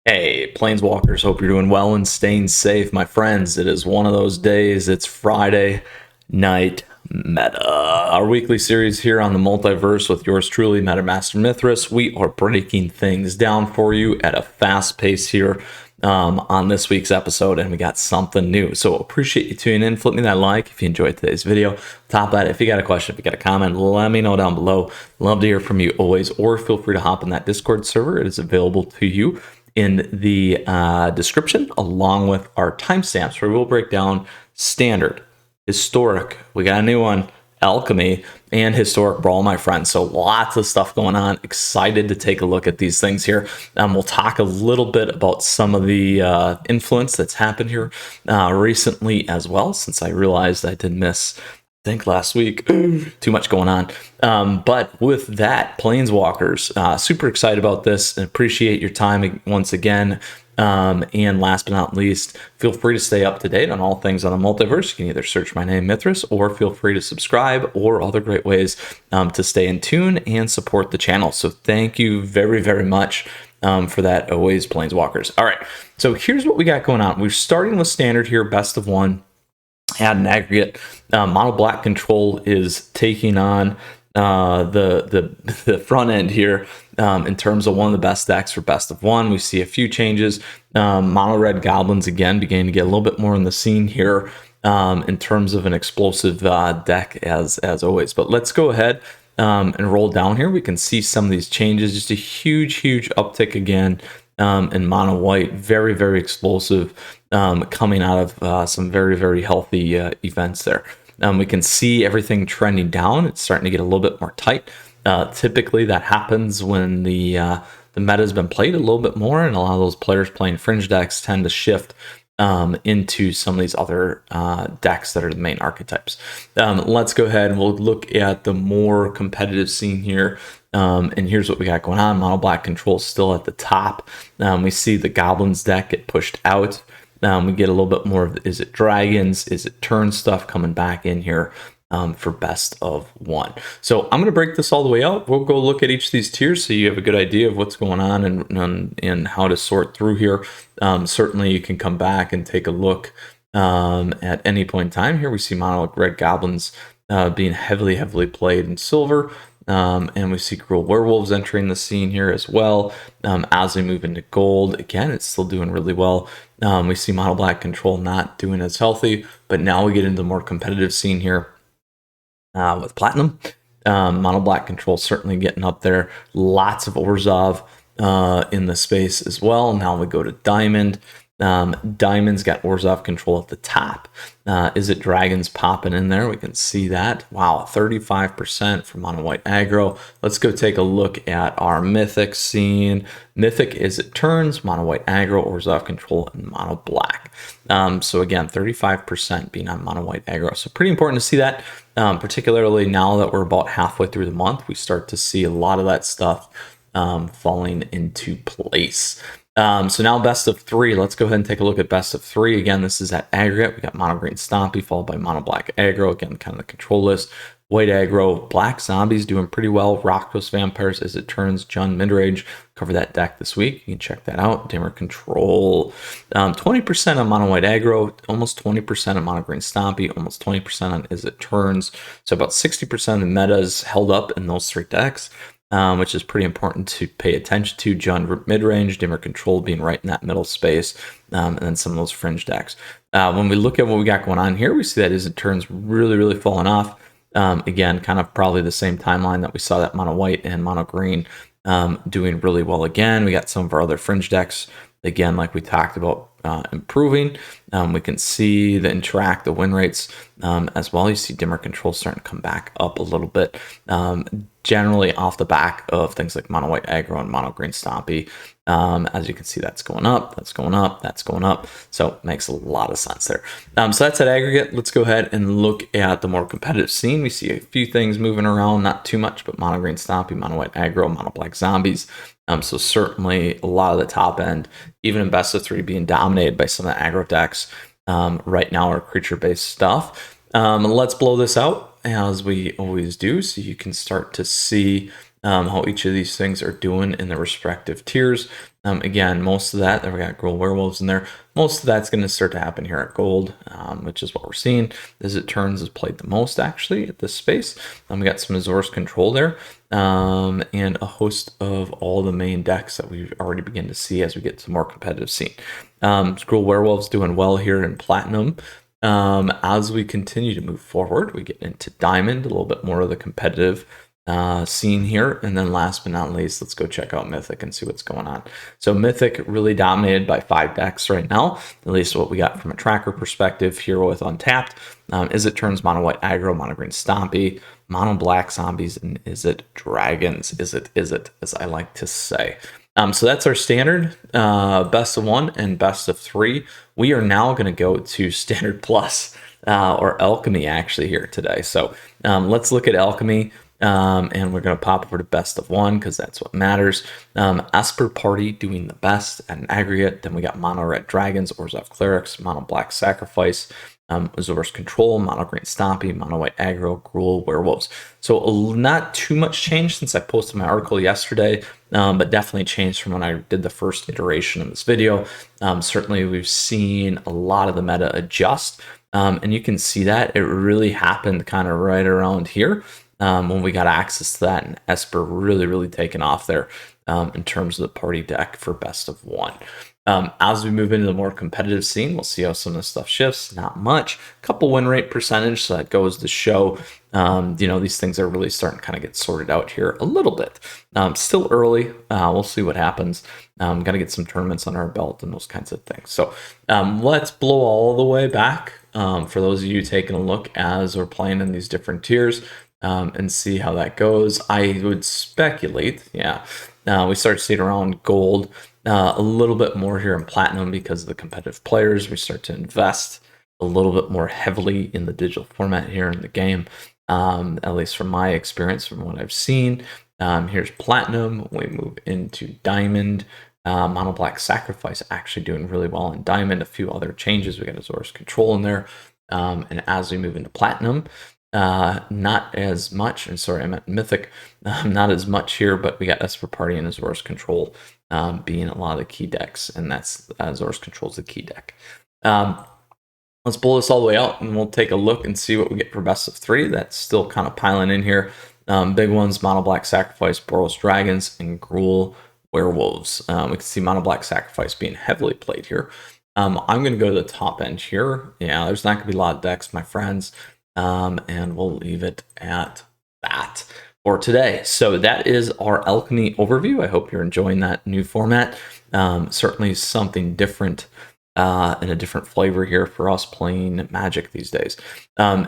Hey, Planeswalkers, hope you're doing well and staying safe, my friends. It is one of those days. It's Friday Night Meta, our weekly series here on the Multiverse with yours truly, Meta Master Mythras. We are breaking things down for you at a fast pace here on this week's episode, and we got something new. So appreciate you tuning in. Flip me that like if you enjoyed today's video. Top that. If you got a question, if you got a comment, let me know down below. Love to hear from you always, or feel free to hop in that Discord server. It is available to you in the description, along with our timestamps, where we'll break down standard, historic, we got a new one, Alchemy, and historic Brawl, my friends. So lots of stuff going on. Excited to take a look at these things here. We'll talk a little bit about some of the influence that's happened here recently as well, since I realized I did miss, I think, last week. Too much going on. But with that, Planeswalkers, super excited about this and appreciate your time once again. And last but not least, feel free to stay up to date on all things on the multiverse. You can either search my name, Mythras, or feel free to subscribe, or other great ways to stay in tune and support the channel. So thank you very, very much for that always, Planeswalkers. All right, so here's what we got going on. We're starting with standard here, best of one. Add an aggregate. Mono black control is taking on the front end here in terms of one of the best decks for best of one. We see a few changes. Mono red goblins again beginning to get a little bit more in the scene here in terms of an explosive deck as always. But let's go ahead and roll down here. We can see some of these changes. Just a huge uptick again in mono white. Very, very explosive, coming out of some very healthy events there. We can see everything trending down. It's starting to get a little bit more tight. Typically that happens when the meta has been played a little bit more, and a lot of those players playing fringe decks tend to shift into some of these other decks that are the main archetypes. Let's go ahead and we'll look at the more competitive scene here. And here's what we got going on. Mono black control still at the top. We see the goblins deck get pushed out. We get a little bit more of, is it dragons, is it turn stuff coming back in here for best of one. So I'm going to break this all the way out. We'll go look at each of these tiers so you have a good idea of what's going on and how to sort through here. Certainly you can come back and take a look at any point in time. Here we see mono red goblins being heavily played in silver. And we see cruel werewolves entering the scene here as well. As we move into gold, again, it's still doing really well. We see mono black control not doing as healthy, but now we get into the more competitive scene here with platinum. Mono black control certainly getting up there. Lots of Orzhov in the space as well. Now we go to diamond. Diamond's got Orzhov control at the top. Is it dragons popping in there? We can see that. Wow, 35% for mono white aggro. Let's go take a look at our mythic scene. Mythic is it turns, mono white aggro, Orzhov control, and mono black. So again, 35% being on mono white aggro. So pretty important to see that, particularly now that we're about halfway through the month. We start to see a lot of that stuff falling into place. So now best of three. Let's go ahead and take a look at best of three. Again, this is at aggregate. We got mono green stompy followed by mono black aggro. Again, kind of the control list. White aggro, black zombies doing pretty well. Rakdos vampires as it turns. Jund midrange. Cover that deck this week. You can check that out. Dimmer control. 20% on mono white aggro. Almost 20% on mono green stompy. Almost 20% on as it turns. So about 60% of the metas held up in those three decks. Which is pretty important to pay attention to. Jund midrange, dimmer control being right in that middle space, and then some of those fringe decks. When we look at what we got going on here, we see that as it turns really falling off. Again, kind of probably the same timeline that we saw that mono white and mono green doing really well again. We got some of our other fringe decks, again, like we talked about, improving. We can see the interact, the win rates as well. You see dimmer control starting to come back up a little bit. Generally off the back of things like mono white aggro and mono green stompy. As you can see, that's going up, that's going up, that's going up. So it makes a lot of sense there. So that's at aggregate. Let's go ahead and look at the more competitive scene. We see a few things moving around, not too much, but mono green stompy, mono white aggro, mono black zombies. So certainly a lot of the top end, even in best of three, being dominated by some of the aggro decks right now are creature-based stuff. Let's blow this out as we always do, so you can start to see how each of these things are doing in their respective tiers. Again, most of that, we got Gruul Werewolves in there. Most of that's going to start to happen here at Gold, which is what we're seeing. As it turns, has played the most actually at this space. We got some Azor's Control there, and a host of all the main decks that we already begin to see as we get to more competitive scene. Gruul Werewolves doing well here in Platinum. As we continue to move forward, we get into Diamond, a little bit more of the competitive scene here. And then last but not least, let's go check out Mythic and see what's going on. So Mythic really dominated by 5 decks right now, at least what we got from a tracker perspective here with Untapped. Is it turns mono white aggro, mono green stompy, mono black zombies, and is it dragons? Is it, as I like to say. So that's our standard best of 1 and best of 3. We are now going to go to standard plus or alchemy actually here today. So let's look at alchemy. And we're going to pop over to best of 1 because that's what matters. Esper Party doing the best at an aggregate. Then we got mono red dragons, Orzhov clerics, mono black sacrifice, Azor's Control, mono green stompy, mono white aggro, Gruul werewolves. So not too much change since I posted my article yesterday, but definitely changed from when I did the first iteration of this video. Certainly we've seen a lot of the meta adjust, and you can see that it really happened kind of right around here. When we got access to that, and Esper really taken off there in terms of the party deck for best of 1. As we move into the more competitive scene, we'll see how some of this stuff shifts. Not much, couple win rate percentage, so that goes to show, these things are really starting to kind of get sorted out here a little bit. Still early, we'll see what happens. Got to get some tournaments on our belt and those kinds of things. So let's blow all the way back for those of you taking a look as we're playing in these different tiers. And see how that goes. I would speculate, we start to see it around gold, a little bit more here in platinum because of the competitive players. We start to invest a little bit more heavily in the digital format here in the game, at least from my experience, from what I've seen. Here's platinum. We move into diamond. Mono black sacrifice actually doing really well in diamond. A few other changes. We got Azor's Control in there. And as we move into platinum, not as much, and sorry, I meant mythic, not as much here, but we got Esper Party and Azor's Control being a lot of the key decks, and that's Azor's Control is the key deck. Let's blow this all the way out, and we'll take a look and see what we get for best of 3. That's still kind of piling in here. Big ones, Mono Black Sacrifice, Boros Dragons, and Gruul Werewolves. We can see Mono Black Sacrifice being heavily played here. I'm going to go to the top end here. Yeah, there's not going to be a lot of decks, my friends. And we'll leave it at that for today. So that is our alchemy overview. I hope you're enjoying that new format. Certainly something different and a different flavor here for us playing Magic these days.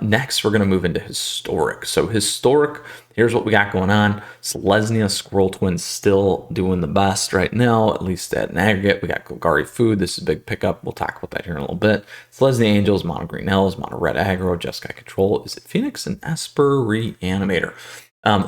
Next, we're going to move into historic. So historic, here's what we got going on. Selesnya Squirrel Twins still doing the best right now, at least at an aggregate. We got Golgari Food. This is a big pickup. We'll talk about that here in a little bit. Selesnya Angels, Mono Green Elves, Mono Red Aggro, Jeskai Control. Is it Phoenix and Esper Reanimator?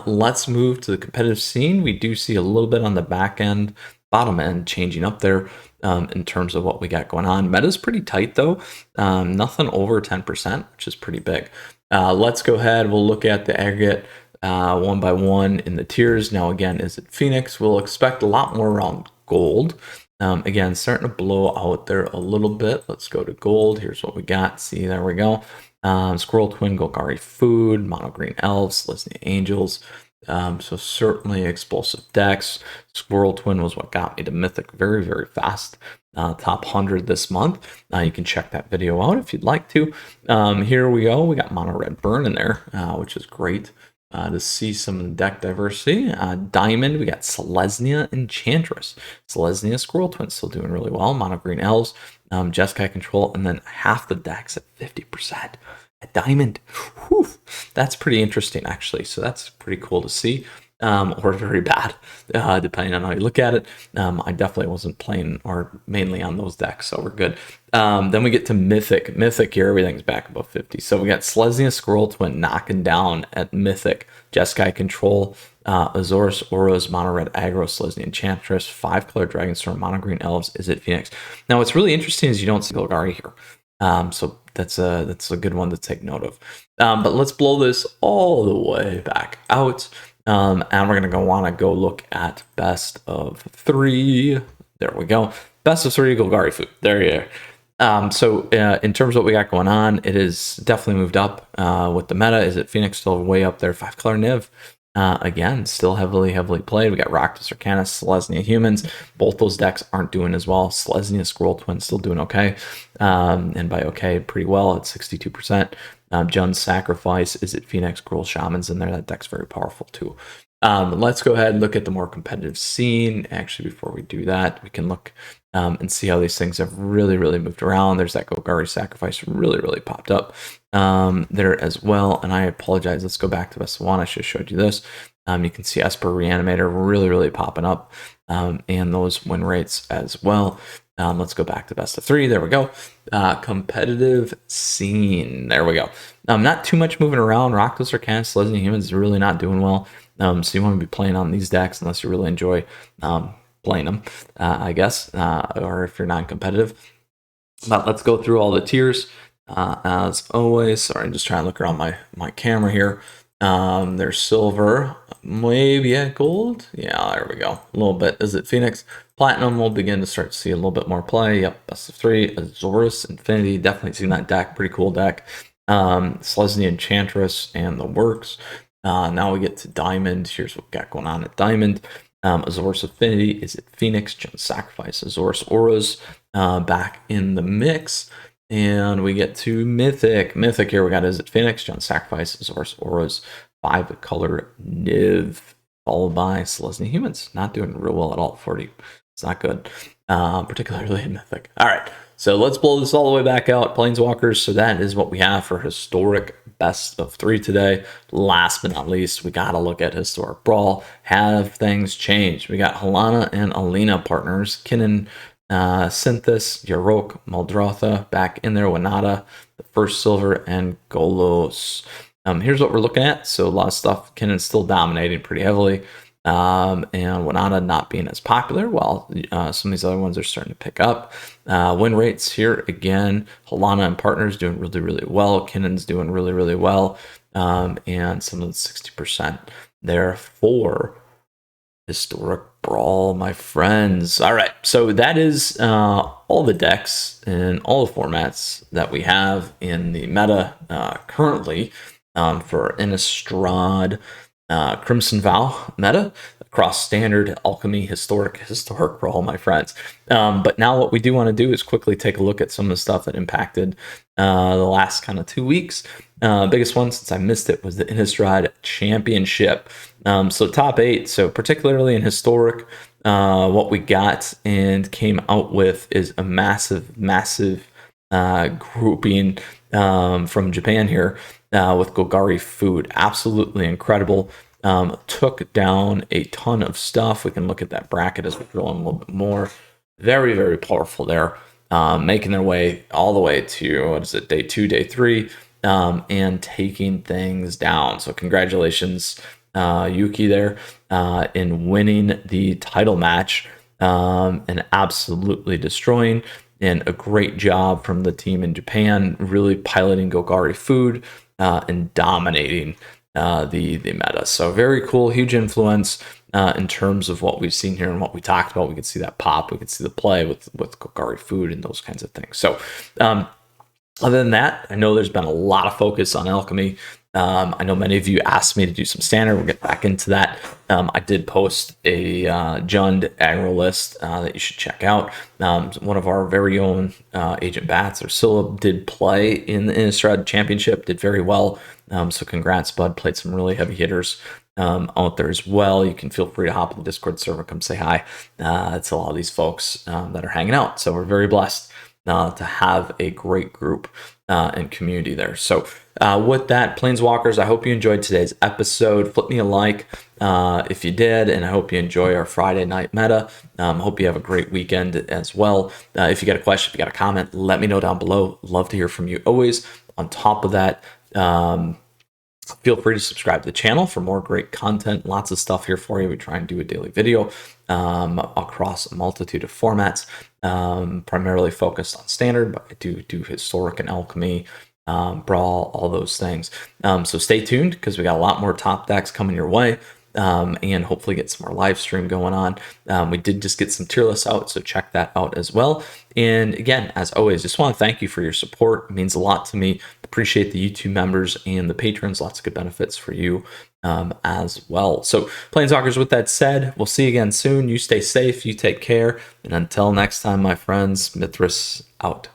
Let's move to the competitive scene. We do see a little bit on the back end, bottom end changing up there. In terms of what we got going on. Meta's pretty tight though, nothing over 10%, which is pretty big. Let's go ahead, we'll look at the aggregate one by one in the tiers. Now again, is it Phoenix? We'll expect a lot more around gold. Again, starting to blow out there a little bit. Let's go to gold. Here's what we got. See, there we go. Squirrel Twin, Golgari Food, Mono Green Elves, Selesnya Angels. So certainly explosive decks. Squirrel Twin was what got me to Mythic very fast. Top 100 this month. You can check that video out if you'd like to. Here we go. We got Mono Red Burn in there, which is great to see some of the deck diversity. Diamond, we got Selesnya Enchantress. Selesnya Squirrel Twin still doing really well. Mono Green Elves, Jeskai Control, and then half the decks at 50%. Diamond, whew, that's pretty interesting actually, so that's pretty cool to see, or very bad, depending on how you look at it. I definitely wasn't playing or mainly on those decks, so we're good. Then we get to Mythic. Mythic here, everything's back above 50. So we got Selesnya Squirrel Twin knocking down at Mythic, Jeskai Control, Azor's Auras, Mono Red Aggro, Selesnya Enchantress, 5-color Dragonstorm, Mono Green Elves, is it Phoenix? Now what's really interesting is you don't see Golgari here. So that's a good one to take note of. But let's blow this all the way back out. And we're going to want to go look at best of 3. There we go. Best of 3 Golgari food. There you are. So in terms of what we got going on, it is definitely moved up with the meta. Is it Phoenix still way up there? 5-color Niv. Again, still heavily played. We got Rakdos, Arcanus, Selesnya, Humans. Both those decks aren't doing as well. Selesnya, Scroll Twin still doing okay. And by okay, pretty well at 62%. Jun's Sacrifice, is it Phoenix, Gruul, Shamans in there? That deck's very powerful too. Let's go ahead and look at the more competitive scene. Actually, before we do that, we can look and see how these things have really moved around. There's that Golgari Sacrifice really popped up there as well. And I apologize. Let's go back to best of 1. I should have showed you this. You can see Esper Reanimator really popping up, and those win rates as well. Let's go back to best of 3. There we go. Competitive scene. There we go. Not too much moving around. Rakdos, Arcanus, Selesnya, Humans is really not doing well. So you want to be playing on these decks unless you really enjoy playing them, I guess, or if you're not competitive. But let's go through all the tiers. As always, sorry, I'm just trying to look around my camera here. There's silver, maybe gold. Yeah, there we go. A little bit. Is it Phoenix? Platinum, we'll begin to start to see a little bit more play. Yep, best of 3. Azorus, Infinity, definitely seen that deck. Pretty cool deck. Selesnya, Enchantress, and the works. Now we get to Diamond. Here's what we got going on at Diamond. Azorus, Affinity, is it Phoenix? Jun's Sacrifice, Azorus, Auras back in the mix. And we get to Mythic. Mythic here we got, is it Phoenix? Jun's Sacrifice, Azorus, Auras, 5-color Niv, followed by Selesnya, Humans. Not doing real well at all. 40. It's not good, particularly in Mythic. All right, so let's blow this all the way back out. Planeswalkers, so that is what we have for historic best of 3 today. Last but not least, we got to look at historic Brawl. Have things changed? We got Halana and Alina partners. Kinnan, Synthis, Yarok, Muldrotha back in there. Wanata, the first silver, and Golos. Here's what we're looking at. So a lot of stuff. Kinnan's still dominating pretty heavily. And Wanata not being as popular, while some of these other ones are starting to pick up. Win rates here again, Halana and partners doing really well. Kinnan's doing really well, and some of the 60% there for historic Brawl, my friends. All right, so that is all the decks and all the formats that we have in the meta currently for Innistrad Crimson Vow meta across standard, alchemy, historic Brawl, my friends. But now what we do want to do is quickly take a look at some of the stuff that impacted the last kind of 2 weeks. Biggest one, since I missed it, was the Innistrad Championship. So top 8, so particularly in historic, what we got and came out with is a massive grouping from Japan here with Golgari food. Absolutely incredible. Took down a ton of stuff. We can look at that bracket as we drill in a little bit more. Very powerful there. Making their way all the way to, what is it, day 2, day 3, and taking things down. So congratulations, Yuki there, in winning the title match and absolutely destroying. And a great job from the team in Japan, really piloting Golgari food and dominating the meta. So very cool, huge influence in terms of what we've seen here and what we talked about. We could see that pop, we could see the play with Golgari food and those kinds of things. So other than that, I know there's been a lot of focus on Alchemy. I know many of you asked me to do some standard. We'll get back into that. I did post a Jund aggro list that you should check out. One of our very own Agent Bats, or Scylla, did play in the Innistrad Championship, did very well. So congrats, bud. Played some really heavy hitters out there as well. You can feel free to hop in the Discord server, come say hi. It's a lot of these folks that are hanging out. So we're very blessed to have a great group and community there. So with that, Planeswalkers, I hope you enjoyed today's episode. Flip me a like if you did, and I hope you enjoy our Friday night meta. Hope you have a great weekend as well. If you got a question, if you got a comment, let me know down below. Love to hear from you always. On top of that, feel free to subscribe to the channel for more great content. Lots of stuff here for you. We try and do a daily video across a multitude of formats, primarily focused on standard, but I do historic and alchemy, Brawl, all those things. So stay tuned, because we got a lot more top decks coming your way. and hopefully get some more live stream going on. We did just get some tier lists out, so check that out as well. And again, as always, just want to thank you for your support. It means a lot to me. Appreciate the YouTube members and the patrons. Lots of good benefits for you as well. So Planeswalkers, with that said, we'll see you again soon. You stay safe, you take care, and until next time, my friends, Mythras out.